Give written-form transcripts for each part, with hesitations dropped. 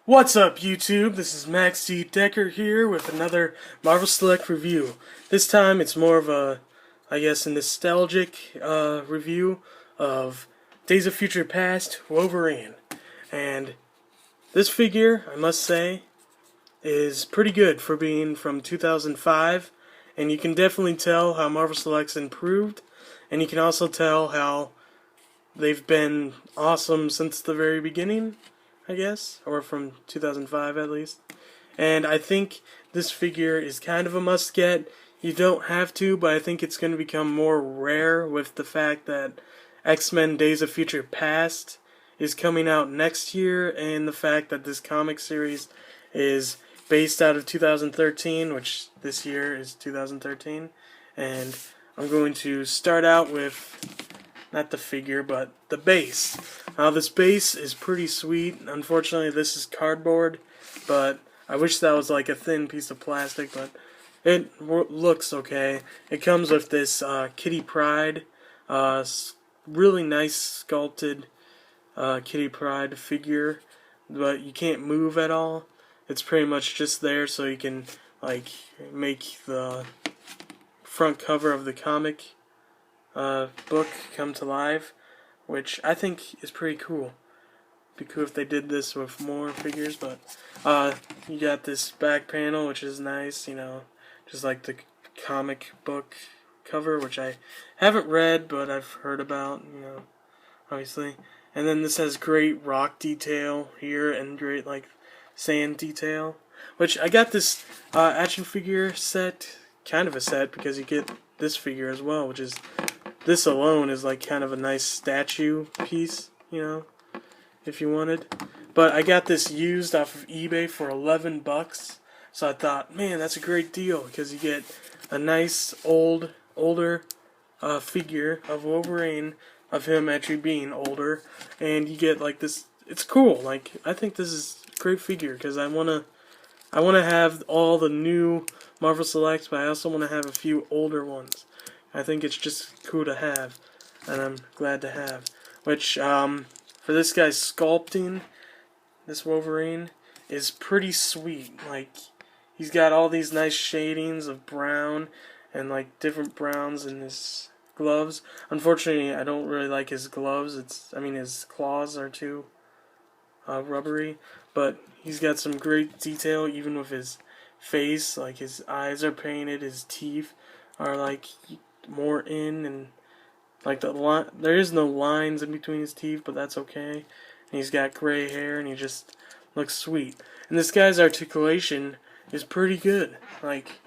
What's up, YouTube? This is Max D. Decker here with another Marvel Select review. This time it's more of a, I guess, a nostalgic review of Days of Future Past Wolverine. And this figure, I must say, is pretty good for being from 2005. And you can definitely tell how Marvel Select's improved. And you can also tell how they've been awesome since the very beginning, I guess, or from 2005 at least. And I think this figure is kind of a must-get. You don't have to, but I think it's going to become more rare with the fact that X-Men Days of Future Past is coming out next year, and the fact that this comic series is based out of 2013, which this year is 2013. And I'm going to start out with not the figure, but the base. Now, this base is pretty sweet. Unfortunately, this is cardboard, but I wish that was like a thin piece of plastic, but it looks okay. It comes with this Kitty Pryde, really nice sculpted Kitty Pryde figure, but you can't move at all. It's pretty much just there so you can like make the front cover of the comic book come to life, which I think is pretty cool. Be cool if they did this with more figures, but you got this back panel, which is nice, you know, just like the comic book cover, which I haven't read, but I've heard about, you know, obviously. And then this has great rock detail here and great like sand detail, which I got this action figure set, kind of a set, because you get this figure as well, which is, this alone is like kind of a nice statue piece, you know, if you wanted. But I got this used off of eBay for $11, so I thought, man, that's a great deal, because you get a nice older figure of Wolverine, of him actually being older, and you get like this. It's cool. Like, I think this is a great figure, because I wanna have all the new Marvel Selects, but I also want to have a few older ones. I think it's just cool to have, and I'm glad to have. Which, for this guy's sculpting, this Wolverine, is pretty sweet. Like, he's got all these nice shadings of brown, and like different browns in his gloves. Unfortunately, I don't really like his gloves. His claws are too rubbery, but he's got some great detail, even with his face. Like, his eyes are painted, his teeth are like more in, and like there is no lines in between his teeth, but that's okay. And he's got gray hair, and he just looks sweet. And this guy's articulation is pretty good. Like,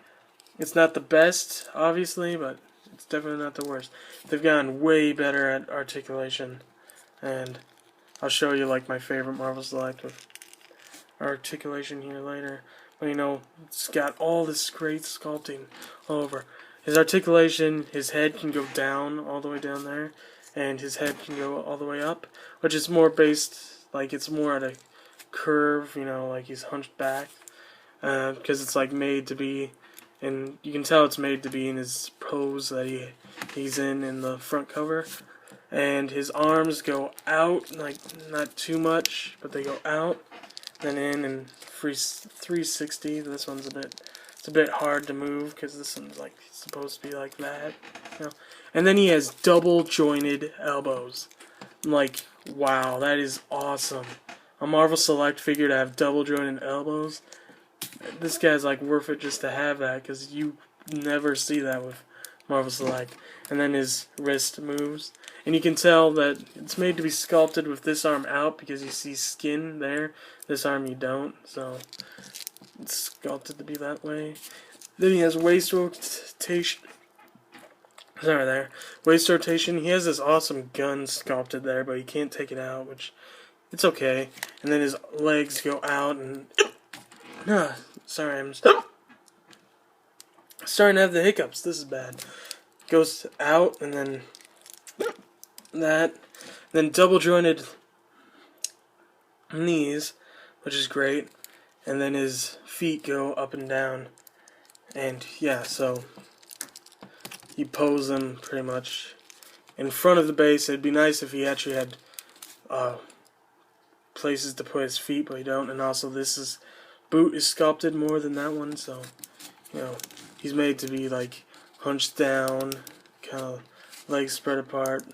it's not the best, obviously, but it's definitely not the worst. They've gotten way better at articulation, and I'll show you like my favorite Marvel Select with articulation here later. But you know, it's got all this great sculpting all over. His articulation, his head can go down, all the way down there, and his head can go all the way up, which is more based, like, it's more at a curve, you know, like he's hunched back, because it's like made to be, and you can tell it's made to be in his pose that he's in the front cover. And his arms go out, like, not too much, but they go out, then in, and 360. This one's a bit hard to move, because this one's like supposed to be like that, you know? And then he has double jointed elbows. I'm like, wow, that is awesome. A Marvel Select figure to have double jointed elbows. This guy's like worth it just to have that, because you never see that with Marvel Select. And then his wrist moves, and you can tell that it's made to be sculpted with this arm out, because you see skin there. This arm you don't, so it's sculpted to be that way. Then he has waist rotation. Sorry there. Waist rotation. He has this awesome gun sculpted there, but you can't take it out, which, it's okay. And then his legs go out, and sorry, I'm starting to have the hiccups. This is bad. Goes out, and then that. Then double jointed knees, which is great. And then his feet go up and down. And yeah, so you pose them pretty much in front of the base. It'd be nice if he actually had places to put his feet, but he don't. And also, boot is sculpted more than that one, so you know he's made to be like hunched down, kind of legs spread apart,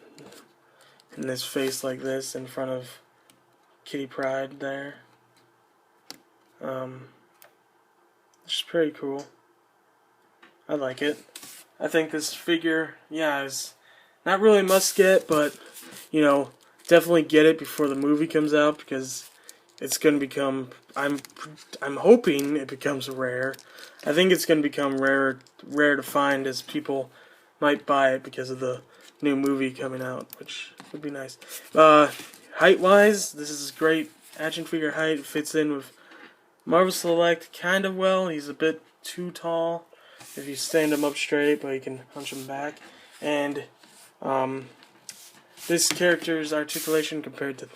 and his face like this in front of Kitty Pryde there. Which is pretty cool. I like it. I think this figure, yeah, is not really a must get, but you know, definitely get it before the movie comes out because it's going to become. I'm hoping it becomes rare. I think it's going to become rare to find as people might buy it because of the new movie coming out, which would be nice. Height wise, this is great action figure height. It fits in with Marvel Select kind of well. He's a bit too tall if you stand him up straight, but you can hunch him back. And this character's articulation compared to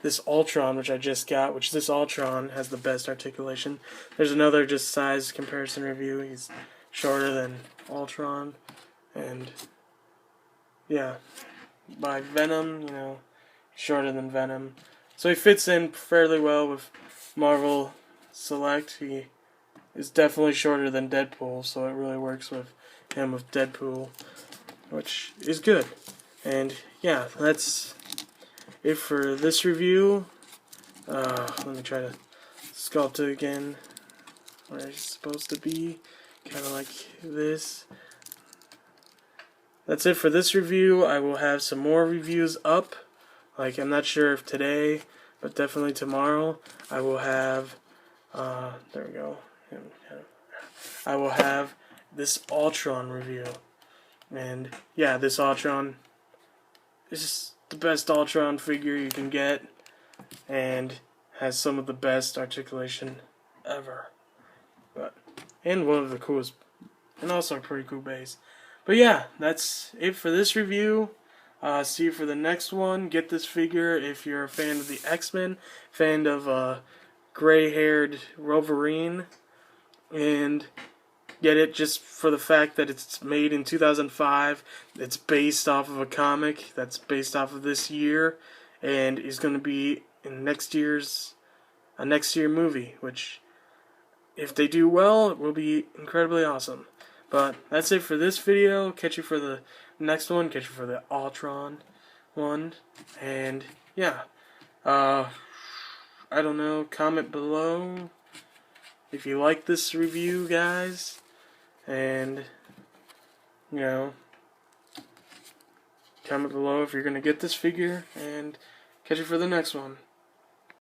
this Ultron, which I just got, which this Ultron has the best articulation. There's another just size comparison review. He's shorter than Ultron. And yeah, by Venom, you know, shorter than Venom. So he fits in fairly well with Marvel Select. He is definitely shorter than Deadpool, so it really works with him with Deadpool, which is good. And yeah, that's it for this review. Let me try to sculpt it again where it's supposed to be, kind of like this. That's it for this review. I will have some more reviews up. Like, I'm not sure if today, but definitely tomorrow. I will have, there we go. I will have this Ultron review. And yeah, this Ultron is the best Ultron figure you can get, and has some of the best articulation ever. And one of the coolest, and also a pretty cool base. But yeah, that's it for this review. See you for the next one. Get this figure if you're a fan of the X-Men, fan of gray-haired Wolverine, and get it just for the fact that it's made in 2005. It's based off of a comic that's based off of this year, and is going to be in next year movie, which, if they do well, it will be incredibly awesome. But that's it for this video. Catch you for the next one. Catch you for the Ultron one. And yeah, I don't know. Comment below if you like this review, guys. And you know, comment below if you're gonna get this figure. And catch you for the next one.